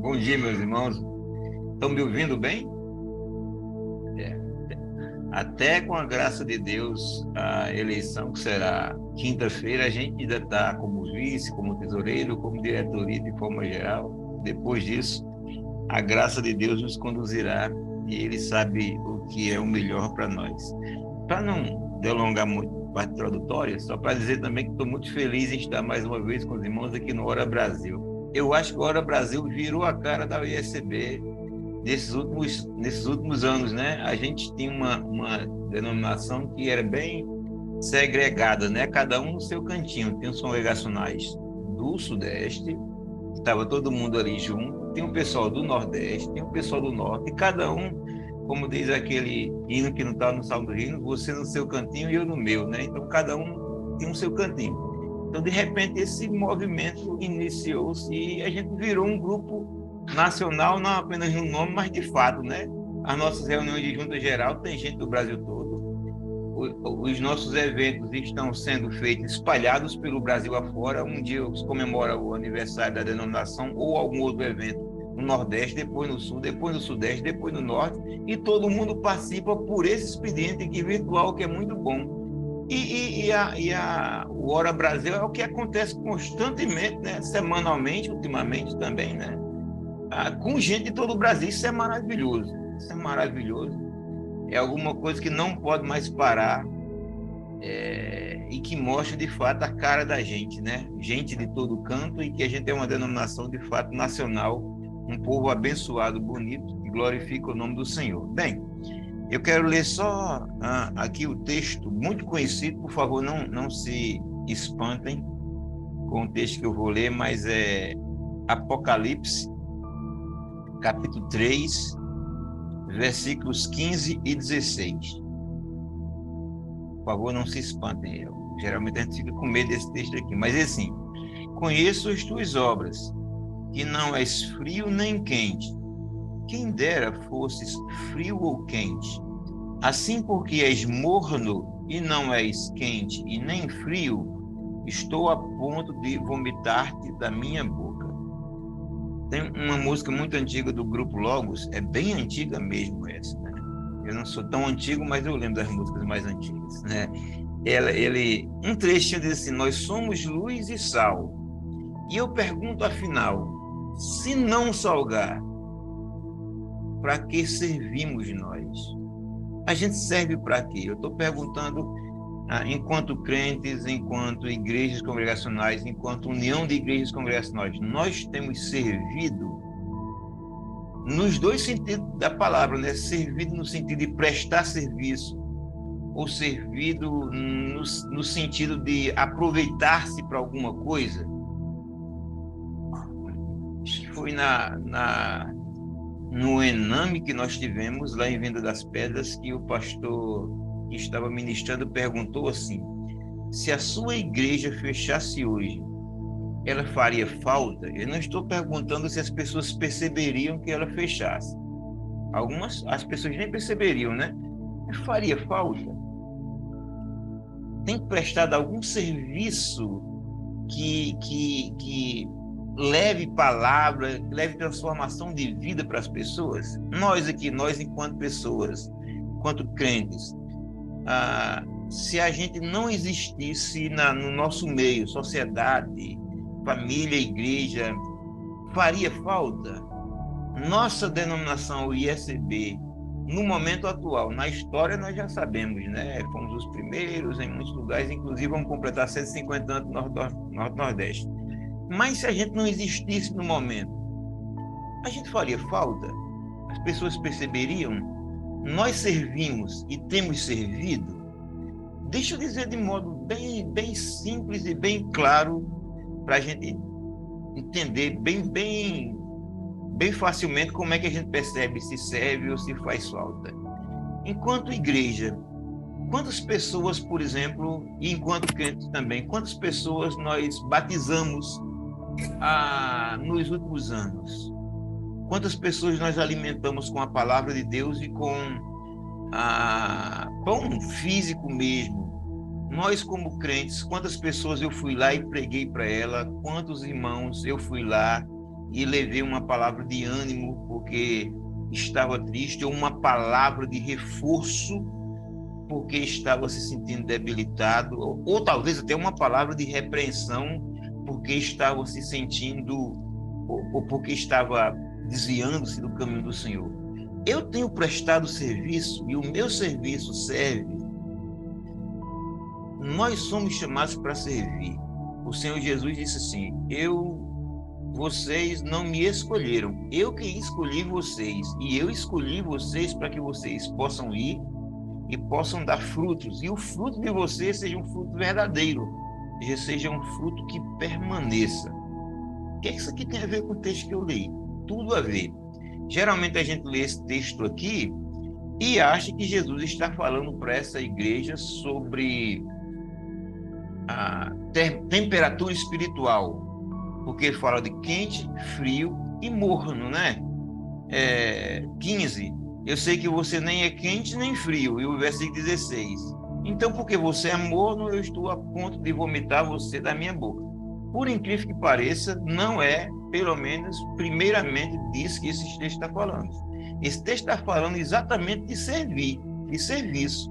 Bom dia, meus irmãos. Estão me ouvindo bem? É. Até com a graça de Deus, a eleição que será quinta-feira, a gente ainda está como vice, como tesoureiro, como diretoria de forma geral. Depois disso, a graça de Deus nos conduzirá e Ele sabe o que é o melhor para nós. Para não delongar muito a parte introdutória, só para dizer também que estou muito feliz em estar mais uma vez com os irmãos aqui no Hora Brasil. Eu acho que o Hora Brasil virou a cara da UESB nesses últimos anos, né? A gente tinha uma denominação que era bem segregada, né? Cada um no seu cantinho. Tem os congregacionais do Sudeste, estava todo mundo ali junto, tem o pessoal do Nordeste, tem o pessoal do Norte, e cada um, como diz aquele hino que não está no Salmo do Hino, você no seu cantinho e eu no meu, né? Então cada um tem o seu cantinho. Então, de repente, esse movimento iniciou-se e a gente virou um grupo nacional, não apenas no nome, mas de fato, né? As nossas reuniões de junta geral tem gente do Brasil todo. Os nossos eventos estão sendo feitos espalhados pelo Brasil afora. Um dia se comemora o aniversário da denominação ou algum outro evento no Nordeste, depois no Sul, depois no Sudeste, depois no Norte, e todo mundo participa por esse expediente aqui virtual, que é muito bom. O Hora Brasil é o que acontece constantemente, né? Semanalmente, ultimamente também, né? Com gente de todo o Brasil. Isso é maravilhoso. Isso é maravilhoso. É alguma coisa que não pode mais parar, e que mostra de fato a cara da gente, né? Gente de todo canto, e que a gente é uma denominação de fato nacional, um povo abençoado, bonito, que glorifica o nome do Senhor. Bem, eu quero ler só aqui o texto muito conhecido, por favor, não se espantem com o texto que eu vou ler, mas é Apocalipse, capítulo 3, versículos 15 e 16. Por favor, não se espantem. Geralmente a gente fica com medo desse texto aqui, mas é assim: conheço as tuas obras, que não és frio nem quente. Quem dera fosses frio ou quente. Assim, porque és morno e não és quente e nem frio, estou a ponto de vomitar-te da minha boca. Tem uma música muito antiga do grupo Logos, é bem antiga mesmo essa, né? Eu não sou tão antigo, mas eu lembro das músicas mais antigas, né? Um trechinho diz assim: nós somos luz e sal. E eu pergunto, afinal, se não salgar, para que servimos nós? A gente serve para quê? Eu estou perguntando, enquanto crentes, enquanto igrejas congregacionais, enquanto união de igrejas congregacionais, nós temos servido nos dois sentidos da palavra, né? Servido no sentido de prestar serviço, ou servido no sentido de aproveitar-se para alguma coisa. Foi no Ename que nós tivemos, lá em Venda das Pedras, que o pastor que estava ministrando perguntou assim: se a sua igreja fechasse hoje, ela faria falta? Eu não estou perguntando se as pessoas perceberiam que ela fechasse. As pessoas nem perceberiam, né? Faria falta? Tem prestado algum serviço que leve palavra, que leve transformação de vida para as pessoas? Nós aqui, nós enquanto pessoas, enquanto crentes, se a gente não existisse no nosso meio, sociedade, família, igreja, faria falta? Nossa denominação, o ISB, no momento atual, na história nós já sabemos, né? Fomos os primeiros em muitos lugares, inclusive vamos completar 150 anos no Norte-Nordeste. Mas se a gente não existisse no momento, a gente faria falta? As pessoas perceberiam? Nós servimos e temos servido? Deixa eu dizer de modo bem simples e bem claro, para a gente entender bem facilmente como é que a gente percebe se serve ou se faz falta. Enquanto igreja, quantas pessoas, por exemplo, e enquanto crentes também, quantas pessoas nós batizamos nos últimos anos? Quantas pessoas nós alimentamos com a palavra de Deus e com pão físico mesmo? Nós, como crentes, quantas pessoas eu fui lá e preguei para ela? Quantos irmãos eu fui lá e levei uma palavra de ânimo porque estava triste, ou uma palavra de reforço porque estava se sentindo debilitado, ou talvez até uma palavra de repreensão porque estava se sentindo, ou porque estava desviando-se do caminho do Senhor. Eu tenho prestado serviço e o meu serviço serve. Nós somos chamados para servir. O Senhor Jesus disse assim: vocês não me escolheram, eu que escolhi vocês, e eu escolhi vocês para que vocês possam ir e possam dar frutos, e o fruto de vocês seja um fruto verdadeiro, seja um fruto que permaneça. O que é que isso aqui tem a ver com o texto que eu li? Tudo a ver. Geralmente a gente lê esse texto aqui e acha que Jesus está falando para essa igreja sobre a temperatura espiritual, porque ele fala de quente, frio e morno, né? 15. Eu sei que você nem é quente nem frio. E o versículo 16. Então, porque você é morno, eu estou a ponto de vomitar você da minha boca. Por incrível que pareça, não é, pelo menos, primeiramente, disso que esse texto está falando. Esse texto está falando exatamente de servir, de serviço,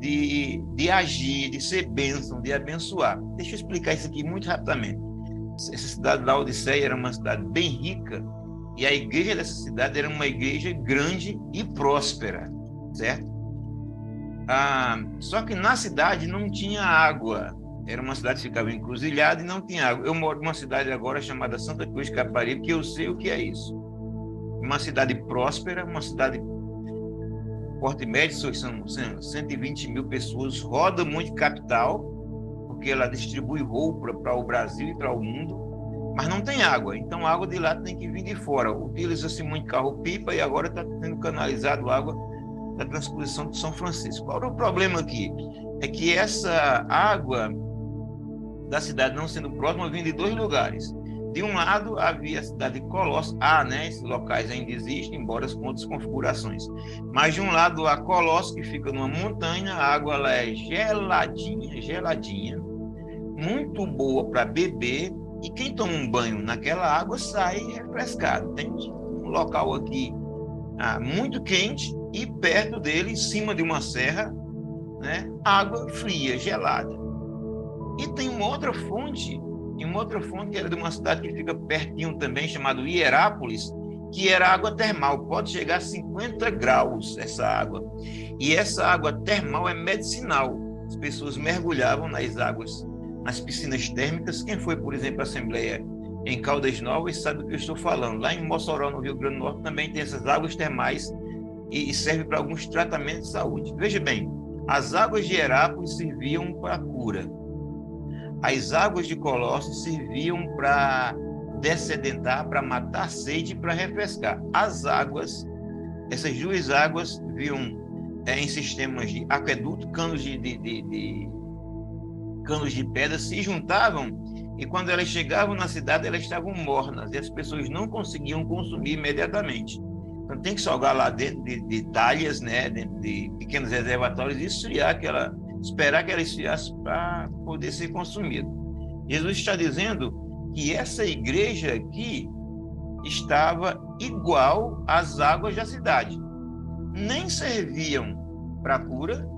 de agir, de ser bênção, de abençoar. Deixa eu explicar isso aqui muito rapidamente. Essa cidade da Laodiceia era uma cidade bem rica, e a igreja dessa cidade era uma igreja grande e próspera, certo? Só que na cidade não tinha água. Era uma cidade que ficava encruzilhada e não tinha água. Eu moro numa cidade agora chamada Santa Cruz de Caparibe, que eu sei o que é isso. Uma cidade próspera, uma cidade porte médio, são 120 mil pessoas, roda muito capital, porque ela distribui roupa para o Brasil e para o mundo, mas não tem água. Então a água de lá tem que vir de fora. Utiliza-se muito carro-pipa e agora está sendo canalizado água da transposição de São Francisco. Qual é o problema aqui? É que essa água da cidade não sendo próxima vinha de dois lugares. De um lado havia a cidade de Colossos, né? Esses locais ainda existem, embora com outras configurações. Mas de um lado a Colossos, que fica numa montanha, a água ela é geladinha, muito boa para beber, e quem toma um banho naquela água sai refrescado. Tem um local aqui muito quente e perto dele, em cima de uma serra, né, água fria, gelada. E tem uma outra fonte que era de uma cidade que fica pertinho também, chamada Hierápolis, que era água termal, pode chegar a 50 graus essa água. E essa água termal é medicinal. As pessoas mergulhavam nas piscinas térmicas. Quem foi, por exemplo, à Assembleia em Caldas Novas sabe do que eu estou falando. Lá em Mossoró, no Rio Grande do Norte, também tem essas águas termais e serve para alguns tratamentos de saúde. Veja bem, as águas de Hierápolis serviam para a cura. As águas de Colossos serviam para dessedentar, para matar a sede e para refrescar. Essas duas águas vinham em sistemas de aqueduto, canos de pedra se juntavam, e quando elas chegavam na cidade, elas estavam mornas, e as pessoas não conseguiam consumir imediatamente. Então tem que salgar lá dentro de talhas, né, dentro de pequenos reservatórios, e esperar que ela esfriasse para poder ser consumido. Jesus está dizendo que essa igreja aqui estava igual às águas da cidade. Nem serviam para cura,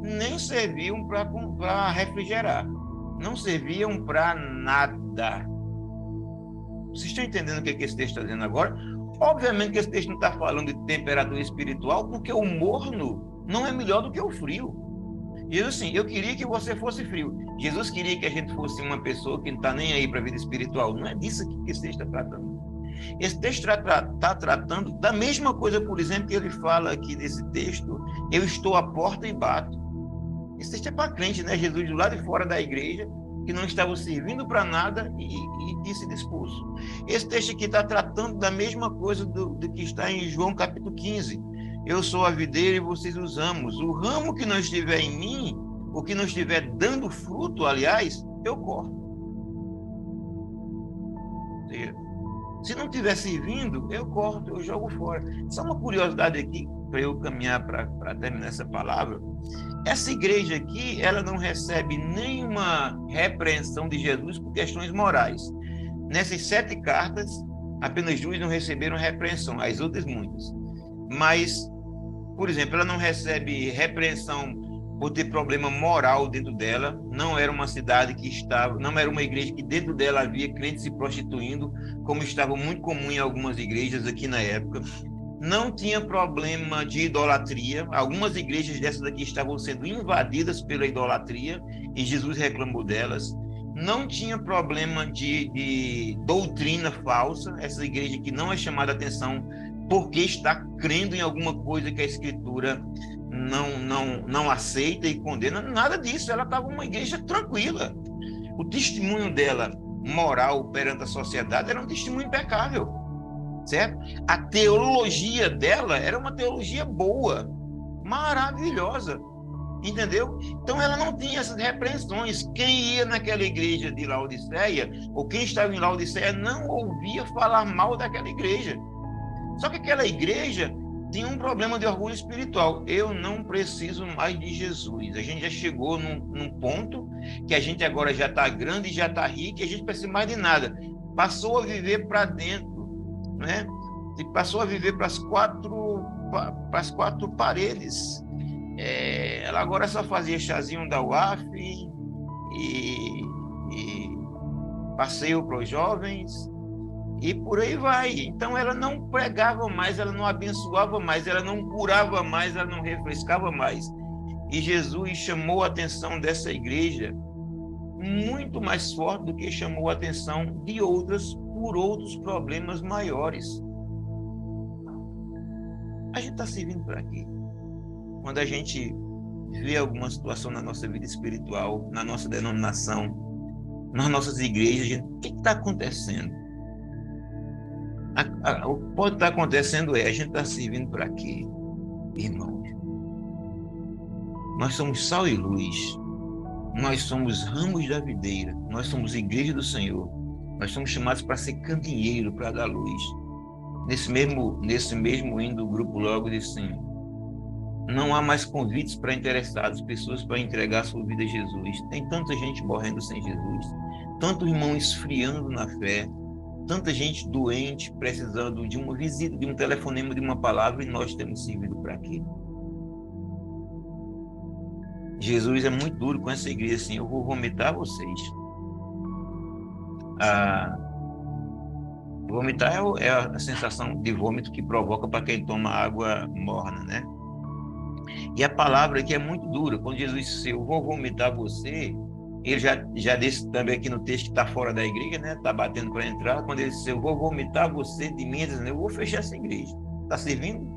nem serviam para refrigerar. Não serviam para nada. Vocês estão entendendo o que esse texto está dizendo agora? Obviamente que esse texto não está falando de temperatura espiritual, porque o morno não é melhor do que o frio. Jesus, sim, eu queria que você fosse frio. Jesus queria que a gente fosse uma pessoa que não está nem aí para a vida espiritual. Não é disso que esse texto está tratando. Esse texto está tratando da mesma coisa, por exemplo, que ele fala aqui nesse texto: eu estou à porta e bato. Esse texto é para crente, né? Jesus do lado de fora da igreja, que não estava servindo para nada e disse expulso. Esse texto aqui está tratando da mesma coisa do que está em João capítulo 15. Eu sou a videira e vocês os ramos. O ramo que não estiver em mim, o que não estiver dando fruto, aliás, eu corto. Se não estiver servindo, eu corto, eu jogo fora. Só uma curiosidade aqui, para eu caminhar para terminar essa palavra. Essa igreja aqui, ela não recebe nenhuma repreensão de Jesus por questões morais. Nessas 7 cartas, apenas 2 não receberam repreensão, as outras muitas. Mas, por exemplo, ela não recebe repreensão por ter problema moral dentro dela. Não era uma cidade que estava, não era uma igreja que dentro dela havia crentes se prostituindo, como estava muito comum em algumas igrejas aqui na época. Não tinha problema de idolatria. Algumas igrejas dessas aqui estavam sendo invadidas pela idolatria e Jesus reclamou delas. Não tinha problema de doutrina falsa. Essa igreja que não é chamada a atenção porque está crendo em alguma coisa que a Escritura não aceita e condena. Nada disso. Ela estava uma igreja tranquila. O testemunho dela, moral perante a sociedade, era um testemunho impecável. Certo? A teologia dela era uma teologia boa, maravilhosa, entendeu? Então ela não tinha essas repreensões. Quem ia naquela igreja de Laodiceia, ou quem estava em Laodiceia, não ouvia falar mal daquela igreja. Só que aquela igreja tinha um problema de orgulho espiritual. Eu não preciso mais de Jesus. A gente já chegou num ponto que a gente agora já está grande, já está rico, e a gente não precisa mais de nada. Passou a viver para dentro, né? E passou a viver para as quatro paredes. Ela agora só fazia chazinho da UAF e passeio para os jovens e por aí vai. Então ela não pregava mais, ela não abençoava mais, ela não curava mais, ela não refrescava mais. E Jesus chamou a atenção dessa igreja muito mais forte do que chamou a atenção de outras por outros problemas maiores. A gente está servindo para quê? Quando a gente vê alguma situação na nossa vida espiritual, na nossa denominação, nas nossas igrejas, o que está acontecendo? O que pode estar acontecendo a gente está servindo para quê, irmãos? Nós somos sal e luz, nós somos ramos da videira, nós somos igreja do Senhor, nós somos chamados para ser candeeiro, para dar luz. Nesse mesmo hino do grupo Logo diz assim: não há mais convites para interessados, pessoas para entregar sua vida a Jesus. Tem tanta gente morrendo sem Jesus, tanto irmão esfriando na fé, tanta gente doente, precisando de uma visita, de um telefonema, de uma palavra, e nós temos servido para quê? Jesus é muito duro com essa igreja, assim: eu vou vomitar vocês. Vomitar é a sensação de vômito que provoca para quem toma água morna, né? E a palavra aqui é muito dura. Quando Jesus disse: eu vou vomitar você, ele já disse também aqui no texto que está fora da igreja, né? Está batendo para entrar. Quando ele disse: eu vou vomitar você de mim, eu vou fechar essa igreja. Está servindo?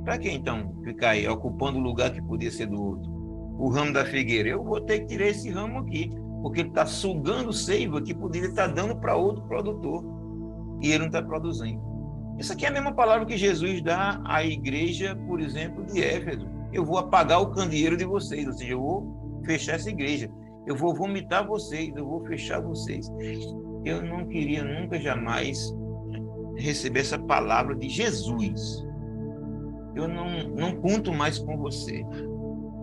Para que então ficar aí ocupando o lugar que podia ser do outro? O ramo da figueira, eu vou ter que tirar esse ramo aqui, porque ele está sugando seiva que poderia estar dando para outro produtor e ele não está produzindo. Isso aqui é a mesma palavra que Jesus dá à igreja, por exemplo, de Éfeso: eu vou apagar o candeeiro de vocês, ou seja, eu vou fechar essa igreja, eu vou vomitar vocês, eu vou fechar vocês. Eu não queria nunca jamais receber essa palavra de Jesus. Eu não conto mais com você.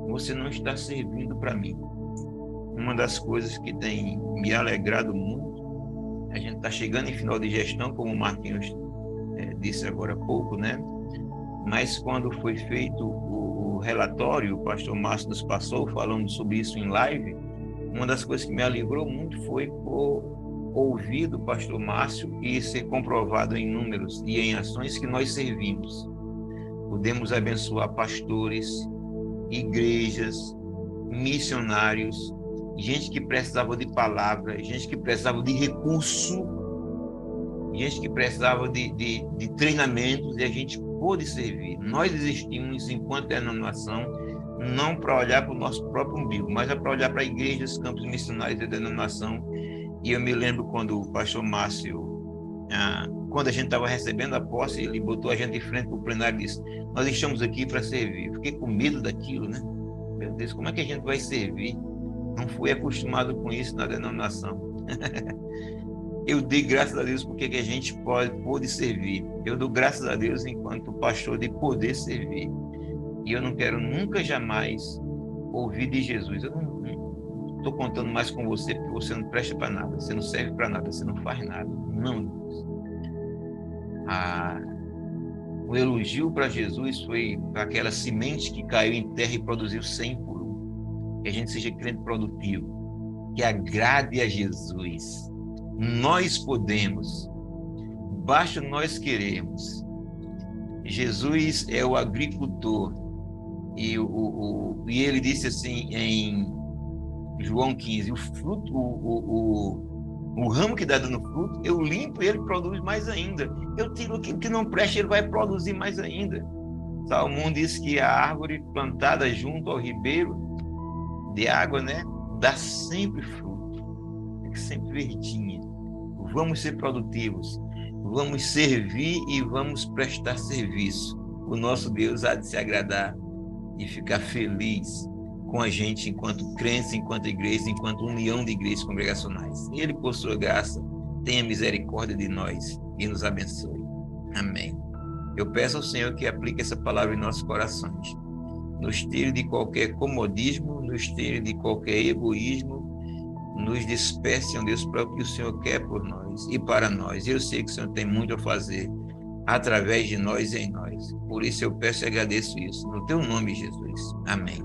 Você não está servindo para mim. Uma das coisas que tem me alegrado muito, a gente está chegando em final de gestão, como o Marquinhos disse agora há pouco, né? Mas quando foi feito o relatório, o pastor Márcio nos passou falando sobre isso em live, uma das coisas que me alegrou muito foi ouvir do pastor Márcio e ser comprovado em números e em ações que nós servimos. Podemos abençoar pastores, igrejas, missionários, gente que precisava de palavra, gente que precisava de recurso, gente que precisava de treinamentos, e a gente pôde servir. Nós existimos enquanto denominação, não para olhar para o nosso próprio umbigo, mas para olhar para igrejas, campos missionários da denominação. E eu me lembro quando o pastor Márcio, quando a gente estava recebendo a posse, ele botou a gente de frente para o plenário e disse: nós estamos aqui para servir. Eu fiquei com medo daquilo, né? Meu Deus, como é que a gente vai servir? Não fui acostumado com isso na denominação. Eu dei graças a Deus porque que a gente pode servir. Eu dou graças a Deus enquanto pastor de poder servir. E eu não quero nunca jamais ouvir de Jesus: estou contando mais com você porque você não presta para nada, você não serve para nada, você não faz nada. Não, Deus. O elogio para Jesus foi para aquela semente que caiu em terra e produziu 100 por um. Que a gente seja crente produtivo, que agrade a Jesus. Nós podemos, basta nós queremos. Jesus é o agricultor e ele disse assim em João 15, o fruto, o ramo que dá dando fruto, eu limpo e ele produz mais ainda. Eu tiro aquilo que não presta, ele vai produzir mais ainda. Salomão diz que a árvore plantada junto ao ribeiro de água, né, dá sempre fruto, é sempre verdinha. Vamos ser produtivos, vamos servir e vamos prestar serviço. O nosso Deus há de se agradar e ficar feliz com a gente enquanto crentes, enquanto igreja, enquanto união de igrejas congregacionais. Ele, por sua graça, tenha misericórdia de nós e nos abençoe. Amém. Eu peço ao Senhor que aplique essa palavra em nossos corações. Nos tire de qualquer comodismo, nos tire de qualquer egoísmo, nos despece, ó Deus, para o que o Senhor quer por nós e para nós. Eu sei que o Senhor tem muito a fazer através de nós e em nós. Por isso eu peço e agradeço isso. No teu nome, Jesus. Amém.